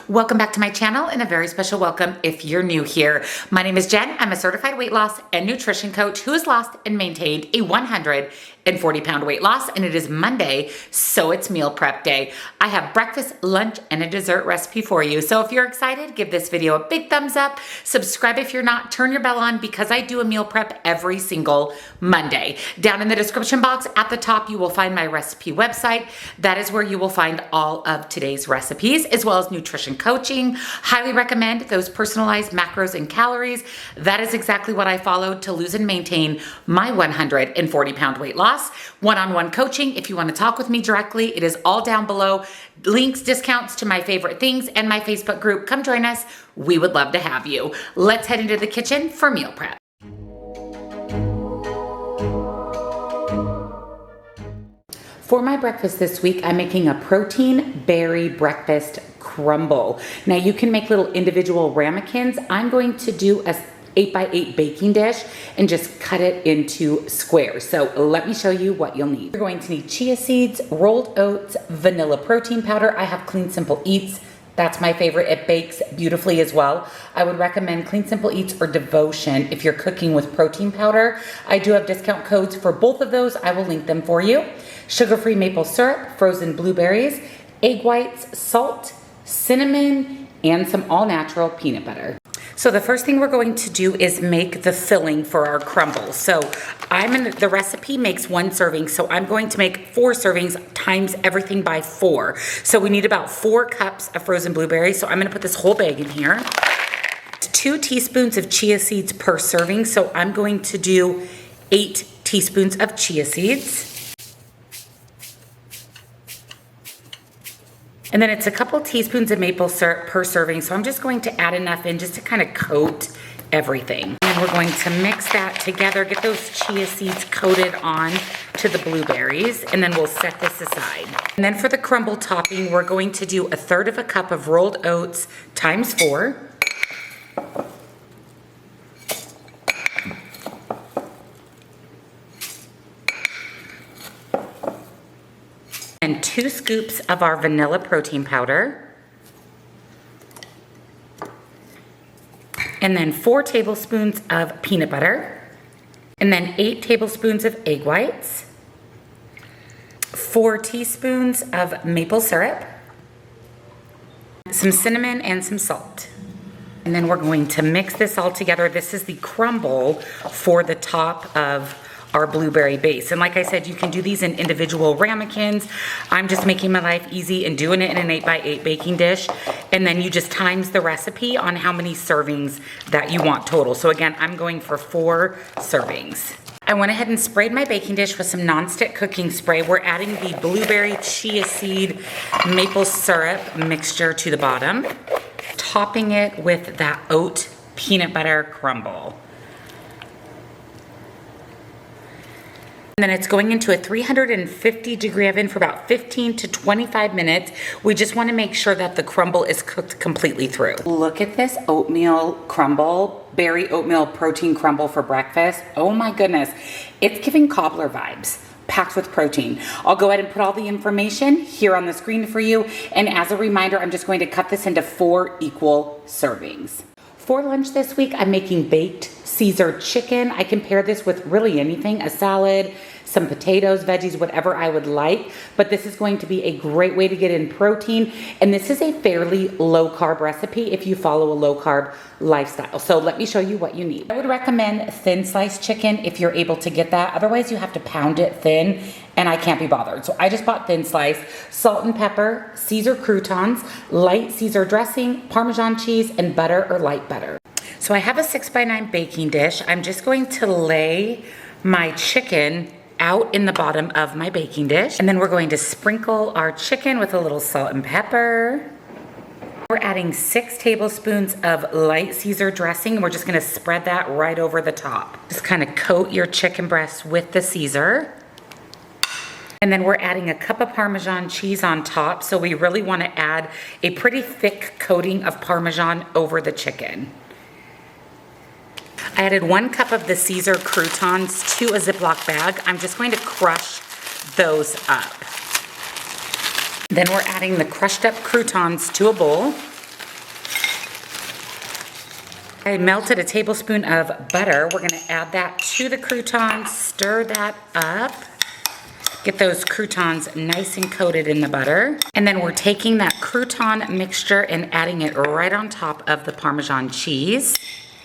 Welcome back to my channel and a very special welcome if you're new here. My name is Jen. I'm a certified weight loss and nutrition coach who has lost and maintained a 140-pound weight loss, and it is Monday, so it's meal prep day. I have breakfast, lunch, and a dessert recipe for you. So if you're excited, give this video a big thumbs up. Subscribe if you're not. Turn your bell on because I do a meal prep every single Monday. Down in the description box at the top, you will find my recipe website. That is where you will find all of today's recipes, as well as nutrition coaching. Highly recommend those personalized macros and calories. That is exactly what I followed to lose and maintain my 140-pound weight loss. One-on-one coaching. If you want to talk with me directly, it is all down below. Links, discounts to my favorite things, and my Facebook group. Come join us. We would love to have you. Let's head into the kitchen for meal prep. For my breakfast this week, I'm making a protein berry breakfast crumble. Now you can make little individual ramekins. I'm going to do a 8x8 baking dish and just cut it into squares. So let me show you what you'll need. You're going to need chia seeds, rolled oats, vanilla protein powder. I have Clean Simple Eats. That's my favorite. It bakes beautifully as well. I would recommend Clean Simple Eats or Devotion if you're cooking with protein powder. I do have discount codes for both of those. I will link them for you. Sugar-free maple syrup, frozen blueberries, egg whites, salt, cinnamon, and some all-natural peanut butter. So the first thing we're going to do is make the filling for our crumble. So the recipe makes 1 serving, so I'm going to make 4 servings times everything by 4. So we need about 4 cups of frozen blueberries. So I'm gonna put this whole bag in here. 2 teaspoons of chia seeds per serving. So I'm going to do 8 teaspoons of chia seeds. And then it's a couple teaspoons of maple syrup per serving. So I'm just going to add enough in just to kind of coat everything. And we're going to mix that together, get those chia seeds coated on to the blueberries, and then we'll set this aside. And then for the crumble topping, we're going to do 1/3 cup of rolled oats times 4. And 2 scoops of our vanilla protein powder. And then 4 tablespoons of peanut butter. And then 8 tablespoons of egg whites. 4 teaspoons of maple syrup. Some cinnamon and some salt. And then we're going to mix this all together. This is the crumble for the top of our blueberry base. And like I said, you can do these in individual ramekins. I'm just making my life easy and doing it in an 8x8 baking dish. And then you just times the recipe on how many servings that you want total. So again, I'm going for 4 servings. I went ahead and sprayed my baking dish with some nonstick cooking spray. We're adding the blueberry, chia seed, maple syrup mixture to the bottom, topping it with that oat peanut butter crumble. And then it's going into a 350-degree oven for about 15 to 25 minutes. We just want to make sure that the crumble is cooked completely through. Look at this oatmeal crumble, berry oatmeal protein crumble for breakfast. Oh my goodness. It's giving cobbler vibes, packed with protein. I'll go ahead and put all the information here on the screen for you. And as a reminder, I'm just going to cut this into 4 equal servings. For lunch this week, I'm making baked Caesar chicken. I can pair this with really anything, a salad, some potatoes, veggies, whatever I would like. But this is going to be a great way to get in protein. And this is a fairly low carb recipe if you follow a low carb lifestyle. So let me show you what you need. I would recommend thin sliced chicken if you're able to get that. Otherwise you have to pound it thin and I can't be bothered. So I just bought thin slice, salt and pepper, Caesar croutons, light Caesar dressing, Parmesan cheese, and butter or light butter. So I have a 6x9 baking dish. I'm just going to lay my chicken out in the bottom of my baking dish. And then we're going to sprinkle our chicken with a little salt and pepper. We're adding 6 tablespoons of light Caesar dressing. We're just gonna spread that right over the top. Just kind of coat your chicken breast with the Caesar. And then we're adding a cup of Parmesan cheese on top. So we really wanna add a pretty thick coating of Parmesan over the chicken. I added 1 cup of the Caesar croutons to a Ziploc bag. I'm just going to crush those up. Then we're adding the crushed up croutons to a bowl. I melted a tablespoon of butter. We're gonna add that to the croutons, stir that up. Get those croutons nice and coated in the butter. And then we're taking that crouton mixture and adding it right on top of the Parmesan cheese.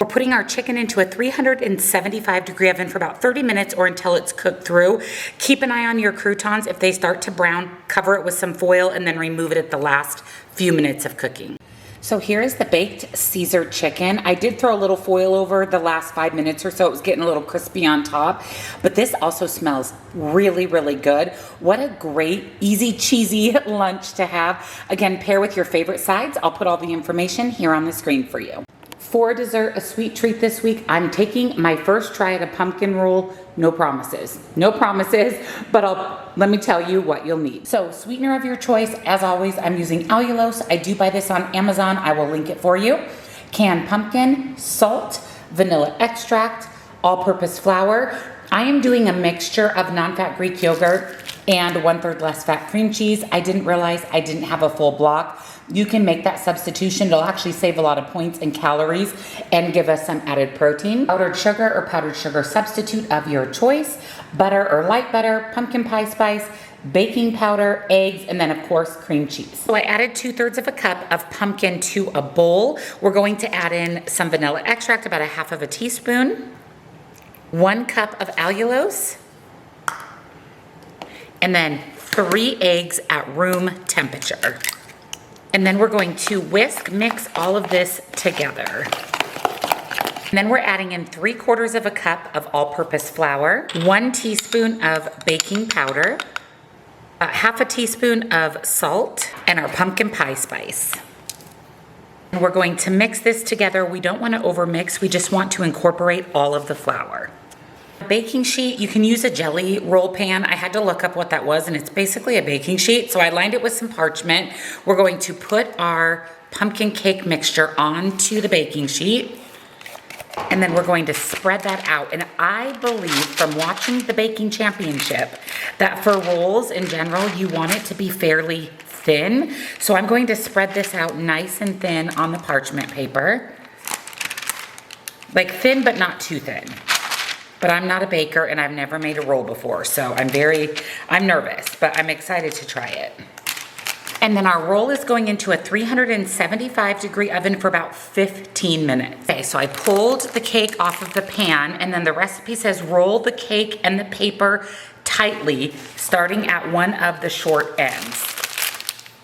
We're putting our chicken into a 375-degree oven for about 30 minutes or until it's cooked through. Keep an eye on your croutons. If they start to brown, cover it with some foil and then remove it at the last few minutes of cooking. So here is the baked Caesar chicken. I did throw a little foil over the last 5 minutes or so. It was getting a little crispy on top, but this also smells really, really good. What a great, easy, cheesy lunch to have. Again, pair with your favorite sides. I'll put all the information here on the screen for you. For dessert, a sweet treat this week, I'm taking my first try at a pumpkin roll. No promises, but let me tell you what you'll need. So sweetener of your choice, as always, I'm using allulose. I do buy this on Amazon. I will link it for you. Canned pumpkin, salt, vanilla extract, all-purpose flour. I am doing a mixture of non-fat Greek yogurt and 1/3 less fat cream cheese. I didn't realize I didn't have a full block. You can make that substitution. It'll actually save a lot of points and calories and give us some added protein. Powdered sugar or powdered sugar substitute of your choice, butter or light butter, pumpkin pie spice, baking powder, eggs, and then of course cream cheese. So I added 2/3 of a cup of pumpkin to a bowl. We're going to add in some vanilla extract, about 1/2 teaspoon, 1 cup of allulose, and then 3 eggs at room temperature. And then we're going to whisk, mix all of this together. And then we're adding in 3/4 of a cup of all-purpose flour, 1 teaspoon of baking powder, 1/2 teaspoon of salt, and our pumpkin pie spice. And we're going to mix this together. We don't want to overmix, we just want to incorporate all of the flour. Baking sheet, you can use a jelly roll pan. I had to look up what that was, and it's basically a baking sheet. So I lined it with some parchment. We're going to put our pumpkin cake mixture onto the baking sheet, and then we're going to spread that out. And I believe from watching the Baking Championship that for rolls in general, you want it to be fairly thin. So I'm going to spread this out nice and thin on the parchment paper. Like thin, but not too thin. But I'm not a baker and I've never made a roll before, so I'm nervous, but I'm excited to try it. And then our roll is going into a 375-degree oven for about 15 minutes. Okay, so I pulled the cake off of the pan, and then the recipe says roll the cake and the paper tightly, starting at one of the short ends.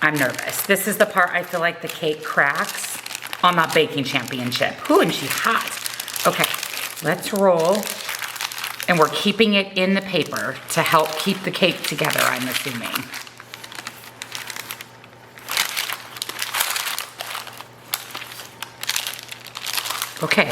I'm nervous. This is the part I feel like the cake cracks on the Baking Championship. Ooh, and she's hot. Okay, let's roll. And we're keeping it in the paper to help keep the cake together, I'm assuming. Okay,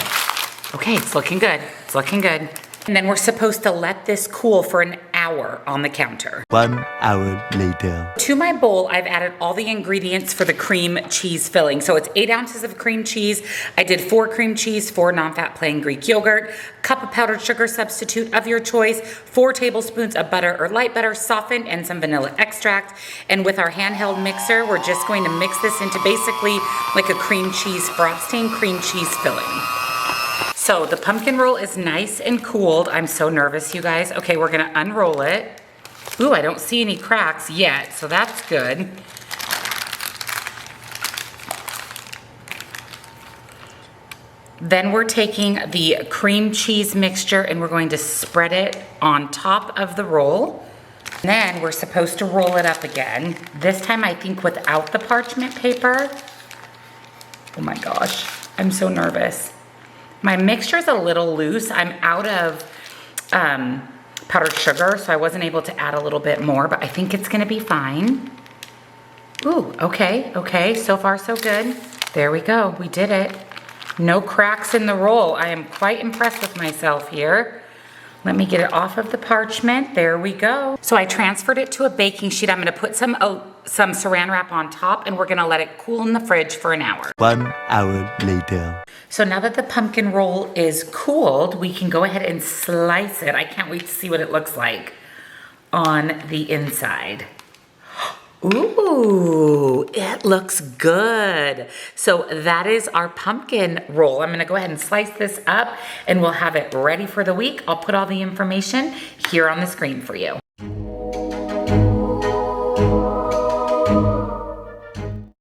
it's looking good. It's looking good. And then we're supposed to let this cool for an hour on the counter. 1 hour later. To my bowl, I've added all the ingredients for the cream cheese filling. So it's 8 ounces of cream cheese. I did 4 cream cheese, 4 non-fat plain Greek yogurt, cup of powdered sugar substitute of your choice, 4 tablespoons of butter or light butter softened, and some vanilla extract. And with our handheld mixer, we're just going to mix this into basically like a cream cheese frosting, cream cheese filling. So the pumpkin roll is nice and cooled. I'm so nervous, you guys. Okay, we're gonna unroll it. Ooh, I don't see any cracks yet, so that's good. Then we're taking the cream cheese mixture and we're going to spread it on top of the roll. And then we're supposed to roll it up again. This time I think without the parchment paper. Oh my gosh, I'm so nervous. My mixture is a little loose. I'm out of powdered sugar, so I wasn't able to add a little bit more, but I think it's gonna be fine. Ooh, okay, so far so good. There we go, we did it. No cracks in the roll. I am quite impressed with myself here. Let me get it off of the parchment. There we go. So I transferred it to a baking sheet. I'm gonna put some saran wrap on top, and we're gonna let it cool in the fridge for an hour. 1 hour later. So now that the pumpkin roll is cooled, we can go ahead and slice it. I can't wait to see what it looks like on the inside. Ooh, it looks good. So that is our pumpkin roll. I'm gonna go ahead and slice this up and we'll have it ready for the week. I'll put all the information here on the screen for you.